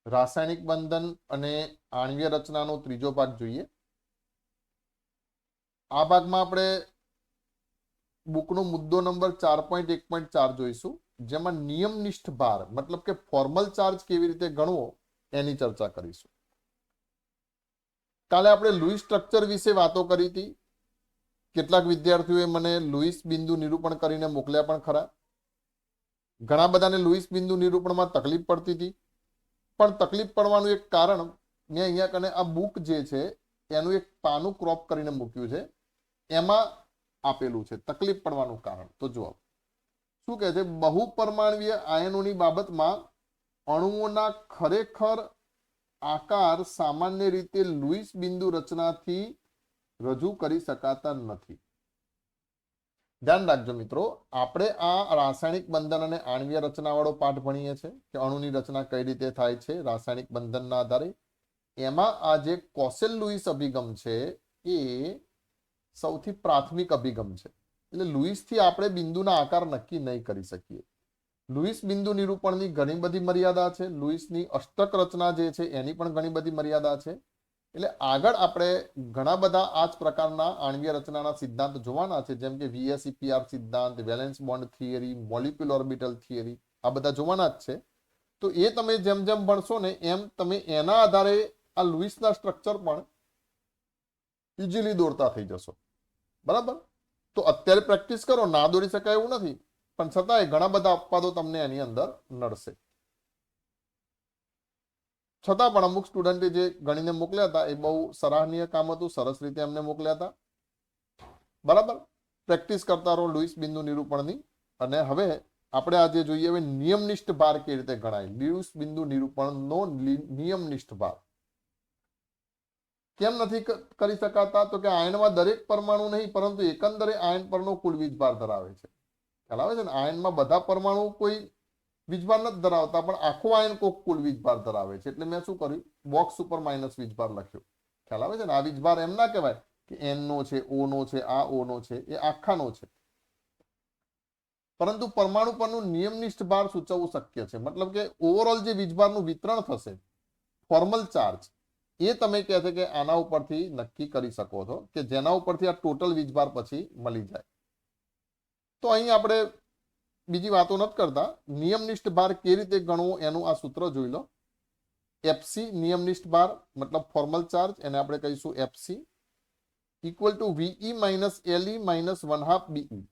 રાસાયણિક બંધન અને આણ્વીય રચનાનો ત્રીજો ભાગ જોઈએ। આ ભાગમાં આપણે બુકનો મુદ્દો નંબર 4.1.4 જોઈશું, જેમાં નિયમનિષ્ઠ ભાર મતલબ કે ફોર્મલ ચાર્જ કેવી રીતે ગણવો એની ચર્ચા કરીશું। કાલે આપણે લુઈસ સ્ટ્રક્ચર વિશે વાતો કરી હતી। કેટલાક વિદ્યાર્થીઓએ મને લુઈસ બિંદુ નિરૂપણ કરીને મોકલ્યા પણ ખરા। ઘણા બધાને લુઈસ બિંદુ નિરૂપણમાં તકલીફ પડતી હતી, પણ તકલીફ પડવાનું એક કારણ મેં અહીંયા કને આ બુક જે છે એનું એક પાનું ક્રોપ કરીને મૂક્યું છે, એમાં આપેલું છે તકલીફ પડવાનું કારણ। તો જુઓ શું કહે છે, બહુપરમાણવીય આયનોની બાબતમાં અણુઓના ખરેખર આકાર સામાન્ય રીતે લુઈસ બિંદુ રચનાથી રજૂ કરી શકાતા નથી। ધ્યાન રાખજો મિત્રો, આપણે આ રાસાયણિક બંધન અને આણ્વીય રચનાવાળો પાઠ ભણીએ છીએ કે અણુની રચના કઈ રીતે થાય છે રાસાયણિક બંધનના આધારે। એમાં આ જે કોસેલ લુઈસ અભિગમ છે એ સૌથી પ્રાથમિક અભિગમ છે, એટલે લુઈસથી આપણે બિંદુના આકાર નક્કી નહીં કરી શકીએ। લુઈસ બિંદુ નિરૂપણની ઘણી બધી મર્યાદા છે, લુઈસની અષ્ટક રચના જે છે એની પણ ઘણી બધી મર્યાદા છે। એટલે આગળ આપણે ઘણા બધા આ જ પ્રકારના આણ્વીય રચનાના સિદ્ધાંત જોવાના છે, જેમ કે VSEPR સિદ્ધાંત, valence bond theory, molecular orbital theory, આ બધા જોવાના જ છે। તો એ તમે જેમ જેમ ભણશો ને એમ તમે એના આધારે આ લુઈસના સ્ટ્રક્ચર પણ ઇઝીલી દોરતા થઈ જશો, બરાબર। તો અત્યારે પ્રેક્ટિસ કરો, ના દોરી શકાય એવું નથી, પણ છતાંય ઘણા બધા અપવાદો તમને એની અંદર નડશે। છતાં પણ અમુક સ્ટુડન્ટે જે ગણીને મોકલ્યા હતા એ બહુ સરાહનીય કામ હતું, સરસ રીતે એમને મોકલ્યા હતા, બરાબર। પ્રેક્ટિસ કરતા રહો લુઈસ બિંદુ નિરૂપણની। અને હવે આપણે આજે જોઈએ હવે નિયમનિષ્ઠ ભાર કેવી રીતે ગણાય, લુઈસ બિંદુ નિરૂપણનો નિયમનિષ્ઠ ભાર કેમ નથી કરી શકાતા? તો કે આયનમાં દરેક પરમાણુ નહીં પરંતુ એકંદરે આયન પરનો કુલ વીજભાર ધરાવે છે। ખ્યાલ આવે છે ને, આયનમાં બધા પરમાણુ કોઈ વીજભાર નથી ધરાવતા, પણ આખો આયન કોક કુલ વીજભાર ધરાવે છે। એટલે મેં શું કર્યું, બોક્સ ઉપર માઇનસ વીજભાર લખ્યો। ખ્યાલ આવે છે ને, આ વીજભાર એમ ના કહેવાય કે એન નો છે, ઓ નો છે, આ ઓ નો છે, એ આખાનો છે, પરંતુ પરમાણુ પરનું નિયમનિષ્ઠ ભાર સૂચવવું શક્ય છે। મતલબ કે ઓવરઓલ જે વીજભારનું વિતરણ થશે ફોર્મલ ચાર્જ એ તમે કહે છે કે આના ઉપરથી નક્કી કરી શકો છો કે જેના ઉપરથી આ ટોટલ વીજભાર પછી મળી જાય। તો અહીં આપણે બીજી વાતો નથી કરતા, નિયમનિષ્ઠ ભાર કેવી રીતે ગણવો એનું આ સૂત્ર જોઈ લો। એફસી નિયમનિષ્ઠ ભાર મતલબ ફોર્મલ ચાર્જ, એને આપણે કહીશું FC equal to વીઈ minus એલઈ minus 1/2 BE.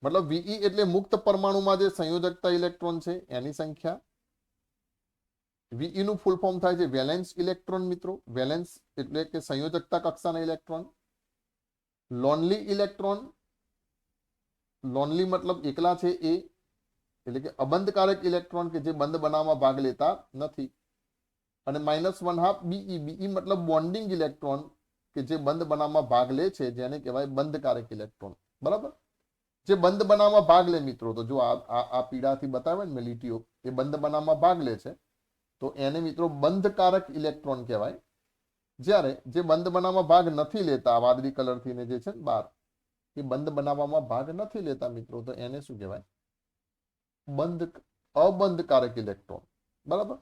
મતલબ વીઈ એટલે મુક્ત પરમાણુમાં જે સંયોજકતા ઇલેક્ટ્રોન છે એની સંખ્યા। વીઈ નું ફૂલ ફોર્મ થાય છે વેલેન્સ ઇલેક્ટ્રોન મિત્રો, વેલેન્સ એટલે કે સંયોજકતા કક્ષાના ઇલેક્ટ્રોન। લોનલી ઇલેક્ટ્રોન, લોનલી મતલબ એકલા છે એ, એટલે કે અબંધકારક ઇલેક્ટ્રોન કે જે બંધ બનાવવામાં ભાગ લેતા નથી। અને -1/2 બીઈ, બીઈ મતલબ બોન્ડિંગ ઇલેક્ટ્રોન કે જે બંધ બનાવવામાં ભાગ લે છે, જેને કહેવાય બંધકારક ઇલેક્ટ્રોન, બરાબર। જે બંધ બનાવવામાં ભાગ લે મિત્રો, તો જો આ પીળાથી બતાવે ને મેં લીટીઓ, એ બંધ બનાવવામાં ભાગ લે છે તો એને મિત્રો બંધકારક ઇલેક્ટ્રોન કહેવાય। જ્યારે જે બંધ બનાવવામાં ભાગ નથી લેતા, વાદળી કલરથી ને જે છે ને બાર, એ બંધ બનાવવામાં ભાગ નથી લેતા મિત્રો, તો એને શું કહેવાય, અબંધકારક ઇલેક્ટ્રોન, બરાબર।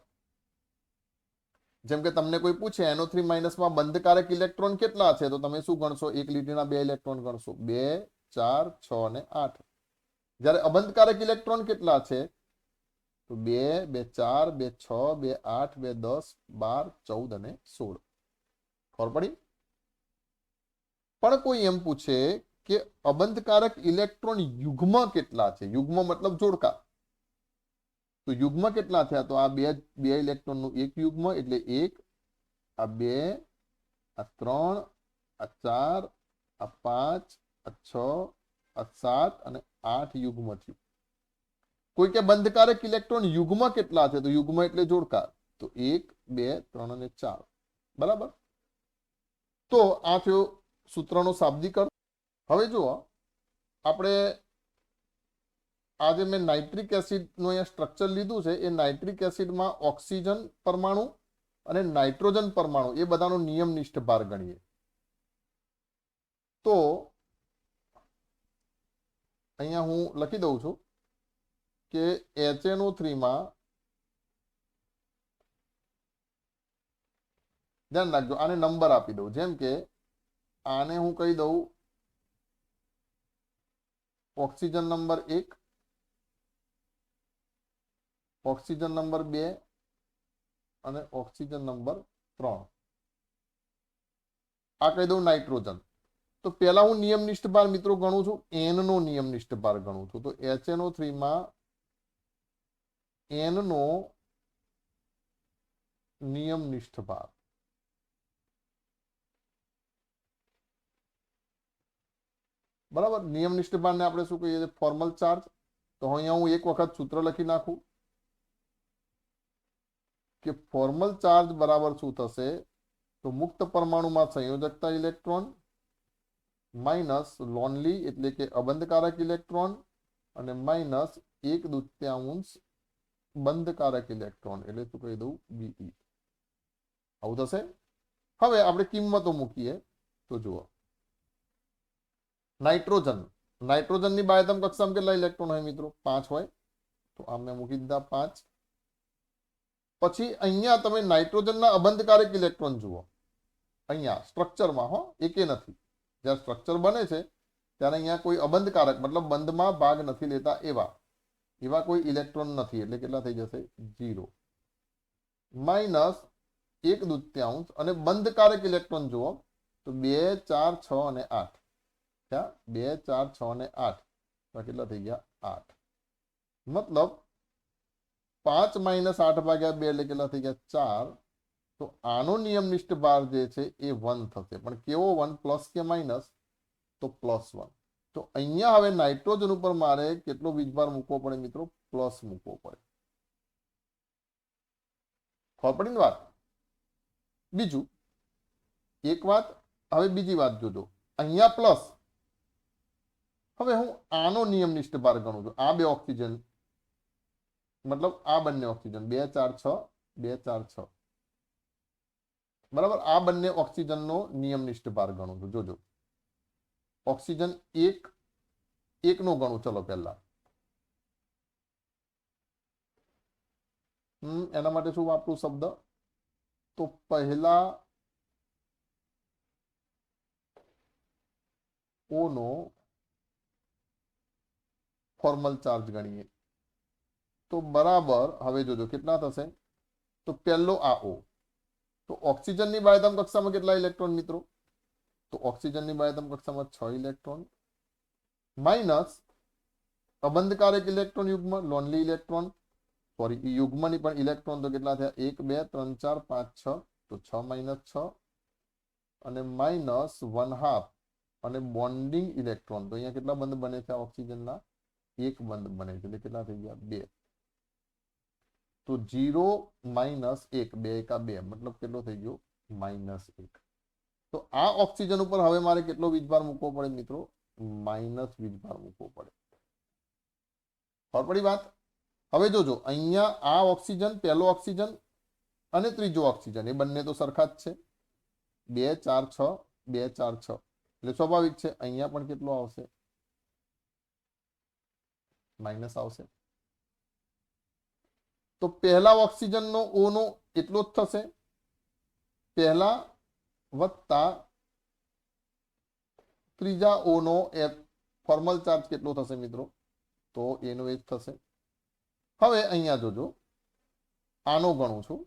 જેમ કે તમને કોઈ પૂછે NO3 માઇનસમાં બંધકારક ઇલેક્ટ્રોન કેટલા છે, તો તમે શું ગણશો, એક લીટીના 2 ઇલેક્ટ્રોન ગણશો, 2, 4, 6 અને 8। જ્યારે અબંધકારક ઇલેક્ટ્રોન કેટલા છે, તો 2, 2, 4, 2, 6, 2, 8, 2, 10, 12, 14 અને 16। ખબર પડી? પણ કોઈ એમ પૂછે કે અબંધકારક ઇલેક્ટ્રોન યુગ્મ કેટલા છે, યુગ્મ મતલબ જોડકા, તો યુગ્મ કેટલા થયા, તો આ બે ઇલેક્ટ્રોનનું એક યુગ્મ એટલે 1, આ 2, આ 3, આ 4, આ 5, આ 6, આ 7 અને 8 યુગ્મ થયું। કોઈ કે બંધકારક ઇલેક્ટ્રોન યુગ્મ કેટલા છે, તો યુગ્મ એટલે જોડકા, તો 1, 2, 3 અને 4, બરાબર। તો આ થયો સૂત્રનો શાબ્દિક અર્થ। હવે જુઓ, આપણે આજે મેં નાઇટ્રિક એસિડનું અહીંયા સ્ટ્રક્ચર લીધું છે, એ નાઇટ્રિક એસિડમાં ઓક્સિજન પરમાણુ અને નાઇટ્રોજન પરમાણુ એ બધાનો નિયમનિષ્ઠ ભાર ગણીએ તો અહીંયા હું લખી દઉં છું કે HNO3 માં ધ્યાન રાખજો, આને નંબર આપી દઉં, જેમ કે આને હું કહી દઉં ઓક્સિજન નંબર 1, ઓક્સિજન નંબર 2 અને ઓક્સિજન નંબર 3. આ કહી દઉં નાઇટ્રોજન. તો પહેલા હું નિયમનિષ્ઠ ભાર મિત્રો ગણું છું, એન નો નિયમનિષ્ઠ ભાર ગણું છું. તો HNO3 માં એન નો નિયમનિષ્ઠ ભાર, બરાબર. નિયમનિષ્ઠ ભારને આપણે શું કહીએ છીએ? Formal charge. તો અહીંયા હું એક વખત સૂત્ર લખી નાખું કે ફોર્મલ ચાર્જ બરાબર શું થશે? તો મુક્ત પરમાણુમાં સંયોજકતા ઇલેક્ટ્રોન માઇનસ લોનલી એટલે કે અબંધકારક ઇલેક્ટ્રોન અને માઇનસ 1/2 બંધકારક ઇલેક્ટ્રોન એટલે શું કહી દઉં? Be. આવું થશે. હવે આપણે કિંમતો મૂકીએ તો જુઓ, નાઇટ્રોજનની બાહ્યતમ કક્ષામાં કેટલા ઇલેક્ટ્રોન હોય મિત્રો? 5 હોય. તો આમને મૂકી દીધા 5. પછી અહીંયા તમે નાઇટ્રોજનના અબંધકારક ઇલેક્ટ્રોન જુઓ, અહીંયા સ્ટ્રક્ચરમાં એકે નથી. જ્યારે સ્ટ્રક્ચર બને છે ત્યારે અહીંયા કોઈ અબંધકારક મતલબ બંધમાં ભાગ નથી લેતા એવા કોઈ ઇલેક્ટ્રોન નથી. એટલે કેટલા થઈ જશે? 0. માઇનસ 1/2 અને બંધકારક ઇલેક્ટ્રોન જુઓ તો 2, 4, 6 અને 8. 2, 4, 6 અને 8. કેટલા થઈ ગયા? 8. મતલબ 5 - 8 ભાગ્યા 2 એટલે કેટલા થઈ ગયા? 4. તો આનો નિયમનિષ્ઠ ભાર જે છે એ 1 થશે. પણ કેવો 1? પ્લસ કે માઇનસ? તો +1. તો અહીંયા હવે નાઇટ્રોજન ઉપર મારે કેટલો વીજભાર મૂકવો પડે મિત્રો? પ્લસ મૂકવો પડે. ખબર પડી ને વાત? બીજું એક વાત, હવે બીજી વાત જોજો, અહીંયા પ્લસ. હવે હું આનો નિયમનિષ્ઠ ભાર ગણું છું. આ બે ઓક્સિજન મતલબ આ બંને ઓક્સિજન 2, 4, 6, 2, 4, 6, બરાબર. આ બંને ઓક્સિજનનો નિયમનિષ્ઠ ભાર ગણું છું. જોજો, ઓક્સિજન 1 નો ગણું. ચલો પહેલા એના માટે શું વાપરું શબ્દ? તો પહેલા O નો ફોર્મલ ચાર્જ ગણીએ તો બરાબર. હવે જોજો કેટલા થશે? તો પહેલો આ O. તો ઓક્સિજનની બાહ્યતમ કક્ષામાં કેટલા ઇલેક્ટ્રોન મિત્રો? તો ઓક્સિજનની બાહ્યતમ કક્ષામાં 6 ઇલેક્ટ્રોન માઇનસ અબંધકારક ઇલેક્ટ્રોન યુગ્મ લોનલી ઇલેક્ટ્રોન, સોરી યુગ્મની પણ ઇલેક્ટ્રોન તો કેટલા થયા? 1, 2, 3, 4, 5, 6. તો 6 - 6 અને માઇનસ 1/2 અને બોન્ડિંગ ઇલેક્ટ્રોન. તો અહીંયા કેટલા બંધ બને છે? ઓક્સિજનના 1 બંધ બને છે. એટલે કેટલા થઈ ગયા? 2. તો 0 - 1 2 × 2 મતલબ કેટલો થઈ ગયો? -1. તો આ ઓક્સિજન ઉપર હવે મારે કેટલો વીજભાર મૂકવો પડે મિત્રો? માઇનસ વીજભાર મૂકવો પડે. ખબર પડી વાત? હવે જોજો, અહીંયા આ ઓક્સિજન, પહેલો ઓક્સિજન અને ત્રીજો ઓક્સિજન એ બંને તો સરખા જ છે. 2, 4, 6, 2, 4, 6 એટલે સ્વાભાવિક છે અહીંયા પણ કેટલો આવશે? માઇનસ આવશે. તો પહેલા ઓક્સિજનનો O નો એટલો જ થશે, પહેલા વત્તા ત્રીજા O નો ફોર્મલ ચાર્જ કેટલો થશે મિત્રો? તો એનો એ જ થશે. હવે અહીંયા જોજો, આનો ગણું છું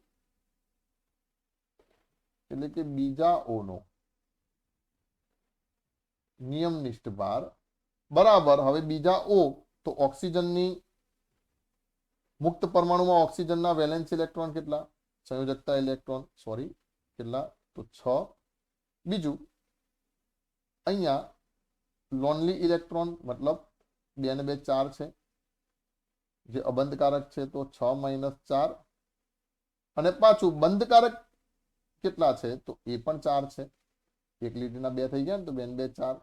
એટલે કે બીજા O નો નિયમનિષ્ઠ ભાર બરાબર. હવે બીજા O તો ઓક્સિજનની મુક્ત પરમાણુમાં ઓક્સિજનના વેલેન્સ ઇલેક્ટ્રોન કેટલા? સંયોજકતા ઇલેક્ટ્રોન સોરી કેટલા? તો 6. બીજું અહીંયા લોનલી ઇલેક્ટ્રોન મતલબ 2 ને 2 4 છે, જે અબંધકારક છે. તો 6 - 4 અને પાછું બંધકારક કેટલા છે? તો એ પણ 4 છે. એક લીટીના 2 થઈ ગયા ને, તો 2 ને 2 4.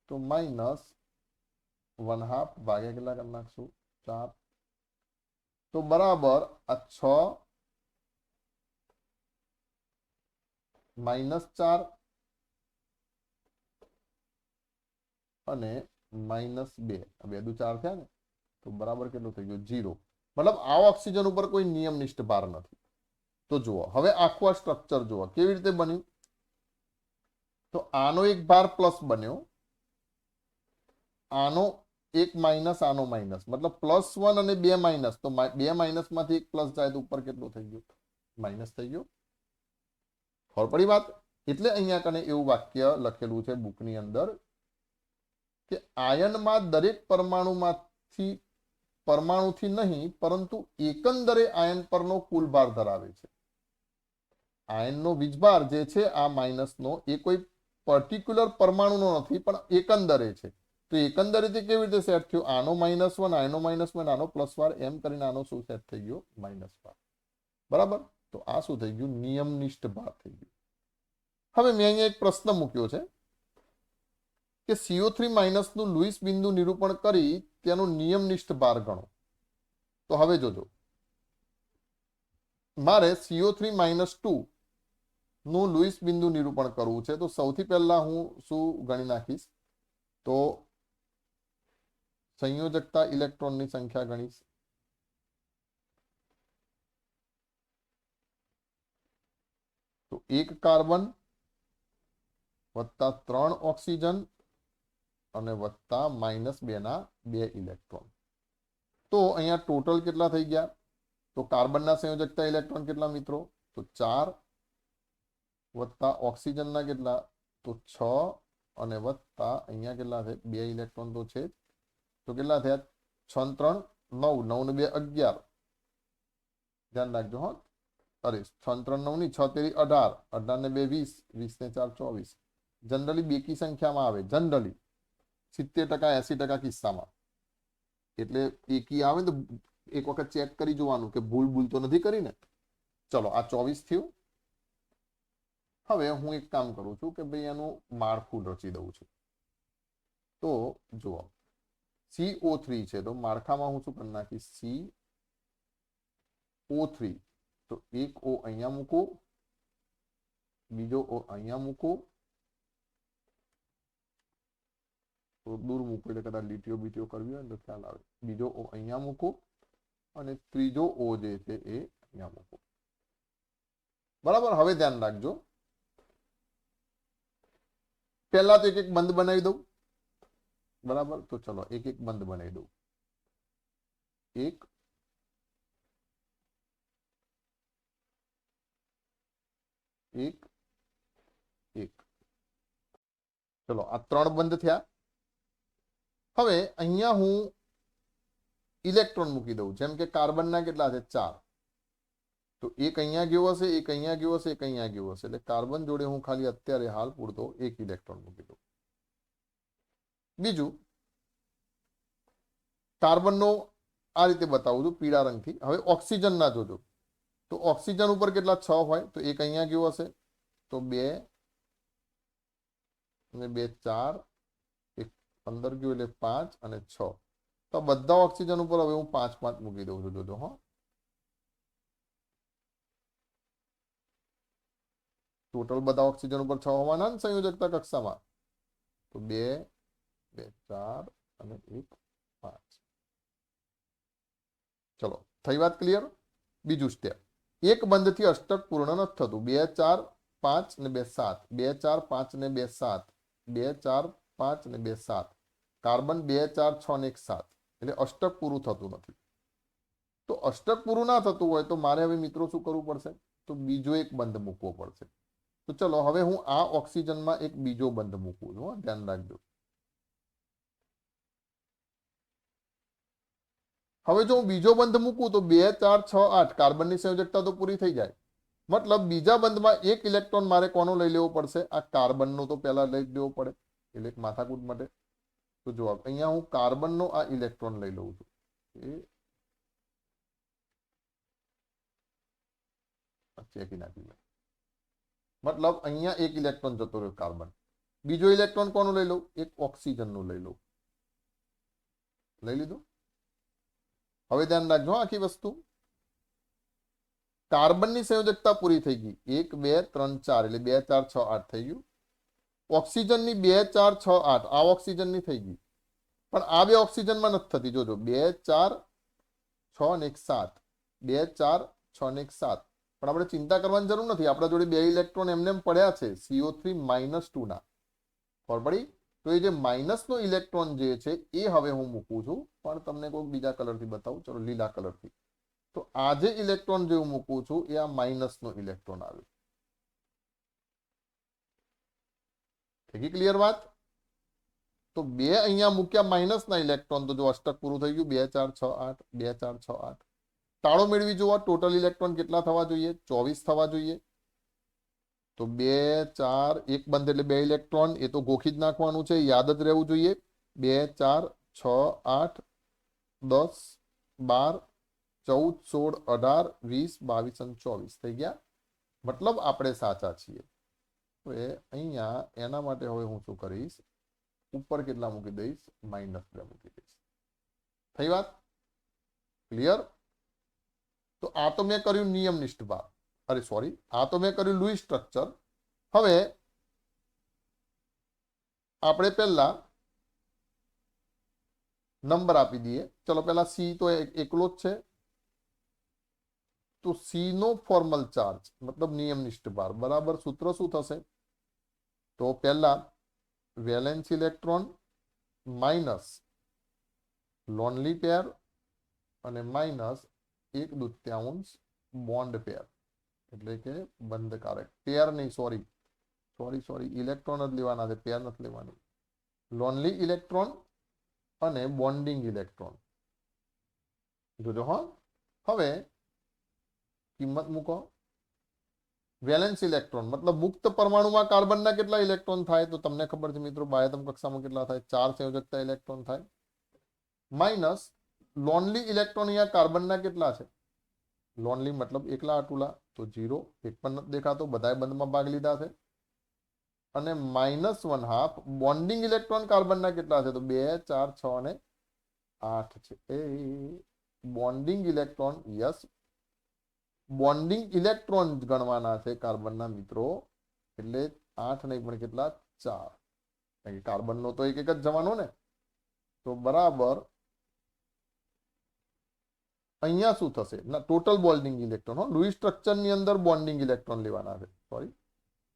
તો -1/2 ભાગ્યા કેટલા કરી નાખશું? 4. તો બરાબર આ 6 -4 અને -2 આ 2 દુ 4 થયા ને, તો બરાબર કેટલું થઈ ગયું? 0. મતલબ આ ઓક્સિજન ઉપર કોઈ નિયમનિષ્ઠ ભાર નથી. તો જુઓ હવે આખું આ સ્ટ્રક્ચર જુઓ કેવી રીતે બન્યું. તો આનો એક ભાર પ્લસ બન્યો, આનો એક માઇનસ, આનો માઇનસ, મતલબ +1 અને 2 માઇનસ. તો 2 માઇનસ માંથી એક પ્લસ જાય તો ઉપર કેટલું થઈ ગયું? માઇનસ થઈ ગયું. ખબર પડી વાત? એટલે અહીંયા કને એવું વાક્ય લખેલું છે બુકની અંદર કે આયનમાં દરેક પરમાણુથી નહીં પરંતુ એકંદરે આયન પરનો કુલ ભાર ધરાવે છે. આયનનો વીજભાર જે છે આ માઇનસનો એ કોઈ પર્ટિક્યુલર પરમાણુનો નથી પણ એકંદરે છે. તો એકંદરેથી કેવી રીતે સેટ થયું? આનો -1, આનો -1, આનો +1, એમ કરીને આનો શું સેટ થઈ ગયો? -1. બરાબર. તો આ શું થઈ ગયું? નિયમનિષ્ઠ ભાર થઈ ગયું. હવે મેં અહીંયા એક પ્રશ્ન મૂક્યો છે કે CO3- નું લુઈસ બિંદુ નિરૂપણ કરી તેનો નિયમનિષ્ઠ ભાર ગણો. તો હવે જોજો, મારે CO3-2 નું લુઈસ બિંદુ નિરૂપણ કરવું છે. તો સૌથી પહેલા હું શું ગણી નાખીશ? તો સંયોજકતા ઇલેક્ટ્રોનની સંખ્યા ગણીશ. તો 1 કાર્બન વત્તા 3 ઓક્સિજન અને વત્તા -2 ના 2 ઇલેક્ટ્રોન. તો અહીંયા ટોટલ કેટલા થઈ ગયા? તો કાર્બનના સંયોજકતા ઇલેક્ટ્રોન કેટલા મિત્રો? તો 4 વત્તા ઓક્સિજનના કેટલા? તો 6 અને વત્તા અહીંયા કેટલા છે? 2 ઇલેક્ટ્રોન તો છે. તો કેટલા થયા? 6 3 9, 9 ને 2 11. ધ્યાન રાખજો હો. અરે 6 3 9 ની 6 તેરી 18, 18 ને 2 20, 20 ને 4 24. જનરલી બેકી સંખ્યામાં આવે, જનરલી 70% 80% કિસ્સામાં. એટલે એકી આવે તો એક વખત ચેક કરી જોવાનું કે ભૂલ તો નથી કરી ને. ચલો આ 24 થયું. હવે હું એક કામ કરું છું કે ભાઈ એનું માળખું રચી દઉં છું. તો જુઓ CO3 છે તો માળખામાં હું શું કરી નાખીશ? CO3. તો એક O અહીંયા મૂકું, બીજો O અહીંયા મૂકું, તો દૂર મૂકું એટલે કદાચ લીટીઓ બીટીઓ કરવી હોય ને તો ખ્યાલ આવે. બીજો O અહીંયા મૂકું અને ત્રીજો O જે છે એ અહીંયા મૂકું. બરાબર. હવે ધ્યાન રાખજો, પહેલા તો એક બંધ બનાવી દઉં. બરાબર. તો ચલો એક બંધ બનાવી દઉં. એક ચલો આ 3 બંધ થયા. હવે અહીંયા હું ઇલેક્ટ્રોન મૂકી દઉં. જેમ કે કાર્બનના કેટલા છે? 4. તો એક અહીંયા ગયો હશે, એક અહીંયા ગયો હશે, એક અહીંયા ગયો હશે. એટલે કાર્બન જોડે હું ખાલી અત્યારે હાલ પૂરતો એક ઇલેક્ટ્રોન મૂકી દઉં. બીજું કાર્બનનો આ રીતે બતાવું છું પીળા રંગથી. હવે ઓક્સિજનના જોજો. તો ઓક્સિજન ઉપર કેટલા? 6 હોય. તો એક અહીંયા ગયો હશે, તો 2 અને 2 4, એક 15 ગયું એટલે 5 અને 6. તો બધા ઓક્સિજન ઉપર હવે હું 5 5 મૂકી દઉં છું. જોજો હો. ટોટલ બધા ઓક્સિજન ઉપર 6 હોવાના સંયોજકતા કક્ષામાં. તો 2 2 4 અને 1 5. ચલો થઈ વાત ક્લિયર. બીજું સ્ટેપ, એક બંધથી અષ્ટક પૂર્ણ નથી થતું. 2 4 5 ને 2 7, 2 4 5 ને 2 7, 2 4 5 ને 2 7. કાર્બન 2 4 6 ને 1 7. એટલે અષ્ટક પૂરું થતું નથી. તો અષ્ટક પૂરું ના થતું હોય તો મારે હવે મિત્રો શું કરવું પડશે? તો બીજો એક બંધ મૂકવો પડશે. તો ચલો હવે હું આ ઓક્સિજનમાં એક બીજો બંધ મૂકું છું. ધ્યાન રાખજો. હવે જો હું બીજો બંધ મૂકું તો 2 4 6 8 કાર્બનની સંયોજકતા તો પૂરી થઈ જાય. મતલબ બીજા બંધમાં એક ઇલેક્ટ્રોન મારે કોનો લઈ લેવો પડશે? આ કાર્બનનો તો પહેલા લઈ લેવો પડે, એટલે માથાકૂટ માટે. તો જો અહીંયા હું કાર્બનનો આ ઇલેક્ટ્રોન લઈ લઉં છું. ચેકી નાખી લે. મતલબ અહીંયા એક ઇલેક્ટ્રોન જતો રહ્યો કાર્બન. બીજો ઇલેક્ટ્રોન કોનું લઈ લઉં? એક ઓક્સિજનનું લઈ લઉં. લઈ લીધું. હવે ધ્યાન રાખજો આખી વસ્તુ. કાર્બનની સંયોજકતા પૂરી થઈ ગઈ. 1 2 3 4 એટલે 2 4 6 8 થઈ ગયું. ઓક્સિજનની 2 4 6 8 આ ઓક્સિજનની થઈ ગઈ. પણ આ બે ઓક્સિજનમાં નથી થતી. જોજો 2 4 6 ને 1 7, 2 4 6 ને 1 7. પણ આપણે ચિંતા કરવાની જરૂર નથી, આપણા જોડે 2 ઇલેક્ટ્રોન એમને પડ્યા છે CO3-2 ના, ખબર પડી? તો એ જે માઇનસનો ઇલેક્ટ્રોન જે છે એ હવે હું મૂકું છું, પણ તમને કોઈક બીજા કલરથી બતાવું, ચલો લીલા કલરથી. તો આ જે ઇલેક્ટ્રોન જે હું મૂકું છું એ આ માઇનસનો ઇલેક્ટ્રોન આવે. થઈ ક્લિયર વાત? તો 2 અહીંયા મૂક્યા માઇનસના ઇલેક્ટ્રોન, તો જો અષ્ટક પૂરું થઈ ગયું, 2 4 6 8, 2 4 6 8. તાળો મેળવી જુઓ, ટોટલ ઇલેક્ટ્રોન કેટલા થવા જોઈએ? 24 થવા જોઈએ. તો 2 4 1 બંધ એટલે 2 ઇલેક્ટ્રોન, એ તો ગોખી જ નાખવાનું છે, યાદ જ રહેવું જોઈએ. 2 4 6 8 10 12 14 16 18 20 22 અને 24 થઈ ગયા. મતલબ આપણે સાચા છીએ. હવે અહીંયા એના માટે હવે હું શું કરીશ, ઉપર કેટલા મૂકી દઈશ? -2 મૂકી દઈશ. થઈ વાત? ક્લિયર? તો આ તો મેં કર્યું નિયમનિષ્ઠ ભાગ, અરે સોરી, આ તો મેં કર્યું લुईस સ્ટ્રક્ચર. હવે આપણે પહેલા નંબર આપી દઈએ. ચલો પહેલા સી તો એકલો જ છે, તો સી નો ફોર્મલ ચાર્જ મતલબ નિયમનિષ્ઠ ભાર બરાબર સૂત્ર શું થશે? તો પહેલા વેલેન્સ ઇલેક્ટ્રોન માઇનસ લોનલી પેર અને માઇનસ 1/2 બોન્ડ પેર, એટલે કે બંધકારક પેર નહીં, સોરી ઇલેક્ટ્રોન જ લેવાના છે, પેર નથી લેવાની. લોનલી ઇલેક્ટ્રોન અને બોન્ડિંગ ઇલેક્ટ્રોન જોજો. હા, હવે કિંમત મૂકો. વેલેન્સ ઇલેક્ટ્રોન મતલબ મુક્ત પરમાણુમાં કાર્બનના કેટલા ઇલેક્ટ્રોન થાય? તો તમને ખબર છે મિત્રો, બાહ્યતમ કક્ષામાં કેટલા થાય? 4 સંયોજકતા ઇલેક્ટ્રોન થાય. માઇનસ લોનલી ઇલેક્ટ્રોન, અહીંયા કાર્બનના કેટલા છે? લોનલી મતલબ એકલા અટુલા, તો 0, એક પણ નથી દેખાતો, બધાએ બંધમાં ભાગ લીધા છે. અને -1/2 બોન્ડિંગ ઇલેક્ટ્રોન કાર્બનના કેટલા છે? તો 2 4 6 અને 8 છે. એ bonding electron, yes, bonding electron ગણવાના છે કાર્બનના મિત્રો, એટલે 8 નહીં પણ કેટલા? 4. કારણ કે કાર્બનનો તો એક જ જવાનો ને. તો બરાબર અહીંયા શું થશે? ના, ટોટલ બોન્ડિંગ ઇલેક્ટ્રોન, લुईस સ્ટ્રક્ચરની અંદર બોન્ડિંગ ઇલેક્ટ્રોન લેવાના છે, સોરી,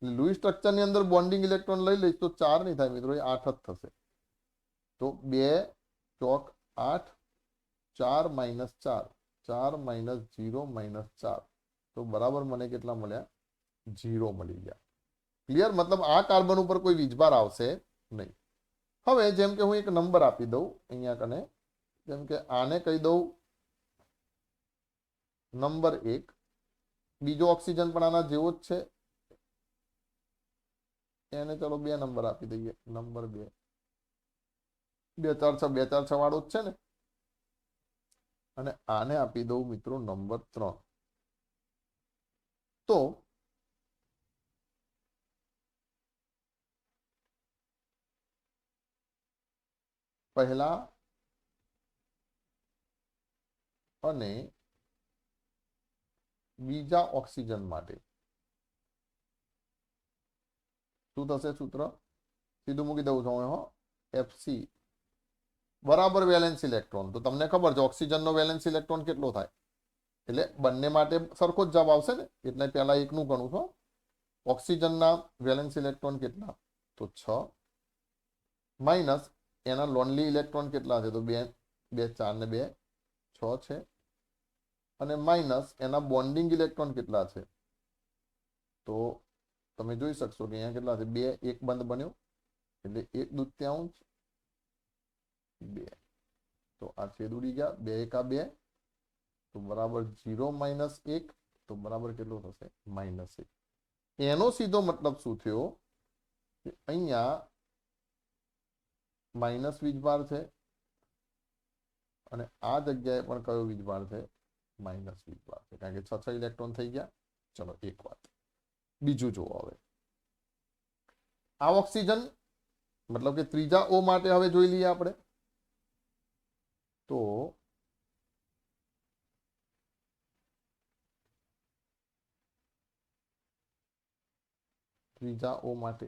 લुईस સ્ટ્રક્ચરની અંદર બોન્ડિંગ ઇલેક્ટ્રોન લઈ લઈશ તો 4 નહીં થાય મિત્રો, એ 8 જ થશે. તો 2 ચોક 8, 4 - 4, 4 - 0 - 4, તો બરાબર મને કેટલા મળ્યા? 0 મળી ગયા. ક્લિયર? મતલબ આ કાર્બન ઉપર કોઈ વીજભાર આવશે નહીં. હવે જેમ કે હું એક નંબર આપી દઉં અહીંયા કને, જેમ કે આને કહી દઉં નંબર 1. બીજો ઓક્સિજન પણ આના જેવો જ છે, એને ચલો 2 નંબર આપી દઈએ, નંબર 2. 2 4 6 2 4 6 વાળો જ છે ને. અને આને આપી દઉં મિત્રો નંબર 3. તો પહેલા અને બીજા ઓક્સિજન માટે શું થશે? સૂત્ર સીધું મૂકી દઉં છું, FC બરાબર વેલેન્સ ઇલેક્ટ્રોન. તો તમને ખબર છે ઓક્સિજનનો વેલેન્સ ઇલેક્ટ્રોન કેટલો થાય, એટલે બંને માટે સરખો જ જવાબ આવશે ને, એટલે પહેલા એકનું ગણું છું. ઓક્સિજનના વેલેન્સ ઇલેક્ટ્રોન કેટલા? તો 6, માઇનસ એના લોનલી ઇલેક્ટ્રોન કેટલા છે? તો 2 2 4 ને 2 6 છે. અને માઇનસ એના બોન્ડિંગ ઇલેક્ટ્રોન કેટલા છે? તો તમે જોઈ શકશો કે અહીંયા કેટલા છે? 2 એક બંધ બન્યો, એટલે 1/2 2. તો આ છેદ ઉડી ગયા, 2 એકા 2, તો બરાબર 0 - 1, તો બરાબર કેટલું થશે? -1. એનો સીધો મતલબ શું થયો કે અહીંયા માઇનસ વીજભાર છે, અને આ જગ્યાએ પણ કયો વીજભાર છે? માઇનસ વીજભાર છે, કારણ કે 6 ઇલેક્ટ્રોન થઈ ગયા. ચલો એક વાત બીજું જોવો. હવે આ ઓક્સિજન મતલબ કે ત્રીજા O માટે હવે જોઈ લઈએ આપણે. તો ત્રીજા O માટે,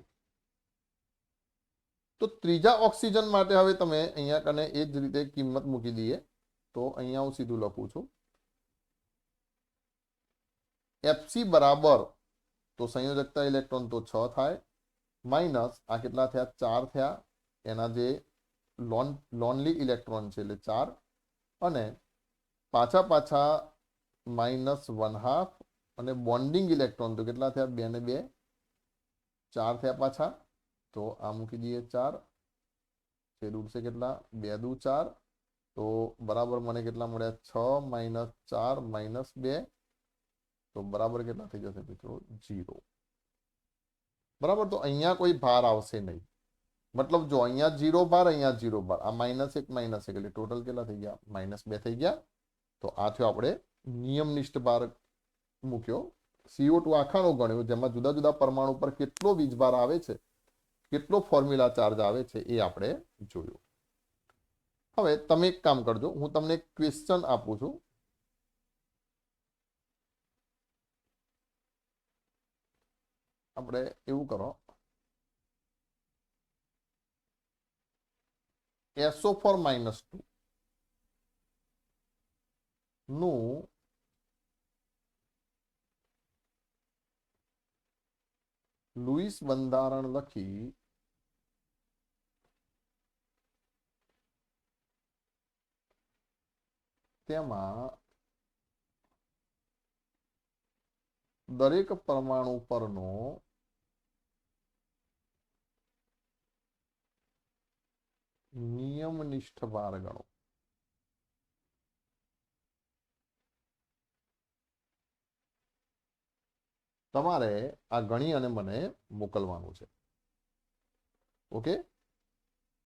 તો ત્રીજા ઓક્સિજન માટે હવે તમે અહીંયા કને એ જ રીતે કિંમત મૂકી દઈએ. તો અહીંયા હું સીધું લખું છું એફસી બરાબર તો સંયોજકતા ઇલેક્ટ્રોન તો 6 થાય માઇનસ આ કેટલા થયા 4 થયા એના જે લોનલી ઇલેક્ટ્રોન છે એટલે 4 અને પાછા -1/2 અને બોન્ડિંગ ઇલેક્ટ્રોન તો કેટલા થયા 2 ને 2 4 થયા પાછા તો આ મૂકી દઈએ 4 છેદ ઉડશે કેટલા 2 દુ 4 તો બરાબર મને કેટલા મળ્યા 6 - 4 - 2 તો બરાબર કેટલા થઈ જશે મિત્રો 0 બરાબર તો અહીંયા કોઈ ભાર આવશે નહીં મતલબ જો અહીંયા 0 ભાર અહીંયા 0 ભાર આ -1 - 1 એટલે ટોટલ કેટલા થઈ ગયા -2 થઈ ગયા તો આ થયો આપણે નિયમનિષ્ઠ ભાર મૂક્યો CO2 આખાનો ગણ્યો જેમાં જુદા જુદા પરમાણુ પર કેટલો વીજભાર આવે છે કેટલો ફોર્મ્યુલા ચાર્જ આવે છે એ આપણે જોયું હવે તમે એક કામ કરજો હું તમને એક ક્વેશ્ચન આપું છું આપણે એવું કરો SO4 - 2 નું લુઈસ બંધારણ લખી તેમાં દરેક પરમાણુ પરનો નિયમનિષ્ઠ ભાર ગણો તમારે આ ગણી અને મને મોકલવાનું છે ઓકે